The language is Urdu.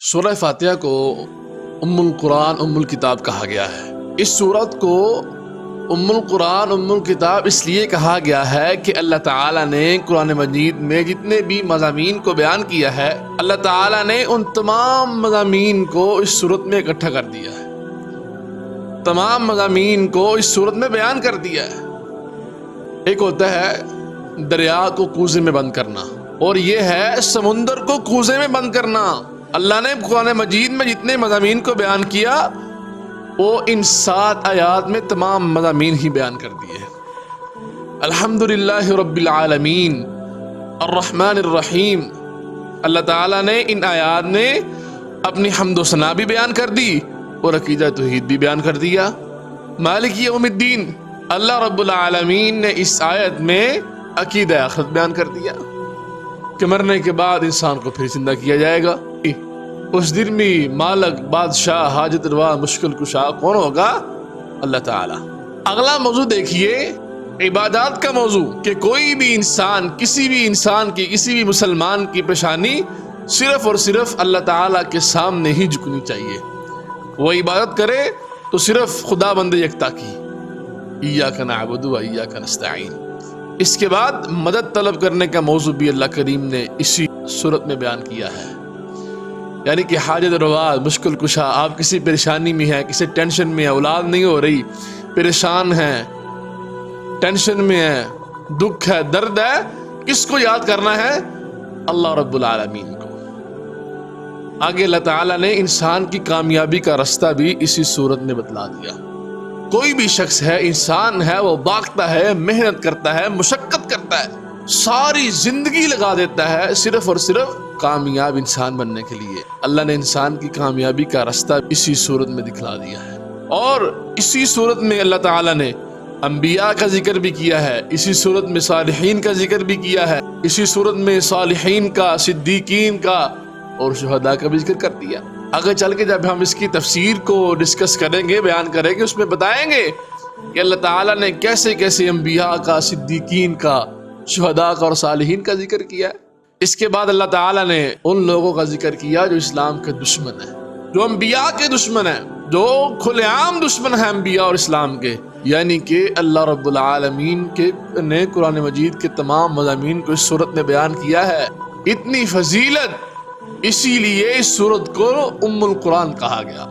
سورہ فاتحہ کو ام القرآن ام الکتاب کہا گیا ہے۔ اس سورت کو ام القرآن ام الکتاب اس لیے کہا گیا ہے کہ اللہ تعالیٰ نے قرآن مجید میں جتنے بھی مضامین کو بیان کیا ہے، اللہ تعالیٰ نے ان تمام مضامین کو اس سورت میں اکٹھا کر دیا ہے، تمام مضامین کو اس سورت میں بیان کر دیا ہے۔ ایک ہوتا ہے دریا کو کوزے میں بند کرنا، اور یہ ہے سمندر کو کوزے میں بند کرنا۔ اللہ نے قرآن مجید میں جتنے مضامین کو بیان کیا وہ ان 7 آیات میں تمام مضامین ہی بیان کر دیے۔ الحمدللہ رب العالمین الرحمن الرحیم، اللہ تعالیٰ نے ان آیات میں اپنی حمد و ثنا بھی بیان کر دی اور عقیدہ توحید بھی بیان کر دیا۔ مالک یوم الدین، اللہ رب العالمین نے اس آیت میں عقیدہ آخرت بیان کر دیا کہ مرنے کے بعد انسان کو پھر زندہ کیا جائے گا۔ اس دن میں مالک، بادشاہ، حاجت روا، مشکل کشا کون ہوگا؟ اللہ تعالیٰ۔ اگلا موضوع دیکھیے، عبادات کا موضوع، کہ کوئی بھی انسان، کسی بھی مسلمان کی پیشانی صرف اور صرف اللہ تعالیٰ کے سامنے ہی جھکنی چاہیے۔ وہ عبادت کرے تو صرف خدا بند یکتا کی، ایاک نعبد و ایاک نستعین۔ اس کے بعد مدد طلب کرنے کا موضوع بھی اللہ کریم نے اسی صورت میں بیان کیا ہے، یعنی کہ حاجت روا، مشکل کشا، آپ کسی پریشانی میں ہیں، کسی ٹینشن میں ہیں، اولاد نہیں ہو رہی، پریشان ہیں، ٹینشن میں ہیں، دکھ ہے، درد ہے، کس کو یاد کرنا ہے؟ اللہ رب العالمین کو۔ آگے اللہ تعالیٰ نے انسان کی کامیابی کا راستہ بھی اسی صورت میں بتلا دیا۔ کوئی بھی شخص ہے، انسان ہے، وہ باغتا ہے، محنت کرتا ہے، مشقت کرتا ہے، ساری زندگی لگا دیتا ہے صرف اور صرف کامیاب انسان بننے کے لیے۔ اللہ نے انسان کی کامیابی کا راستہ اسی صورت میں دکھلا دیا ہے، اور اسی صورت میں اللہ تعالیٰ نے انبیاء کا ذکر بھی کیا ہے، اسی صورت میں صالحین کا ذکر بھی کیا ہے، اسی صورت میں صالحین کا، صدیقین کا اور شہداء کا بھی ذکر کر دیا۔ آگے چل کے جب ہم اس کی تفسیر کو ڈسکس کریں گے، بیان کریں گے، اس میں بتائیں گے کہ اللہ تعالیٰ نے کیسے کیسے انبیاء کا، صدیقین کا، شہداء کا اور صالحین کا ذکر کیا ہے۔ اس کے بعد اللہ تعالیٰ نے ان لوگوں کا ذکر کیا جو اسلام کے دشمن ہیں، جو انبیاء کے دشمن ہیں، جو کھلے عام دشمن ہیں انبیاء اور اسلام کے، یعنی کہ اللہ رب العالمین نے قرآن مجید کے تمام مضامین کو اس صورت میں بیان کیا ہے۔ اتنی فضیلت، اسی لیے اس صورت کو ام القرآن کہا گیا۔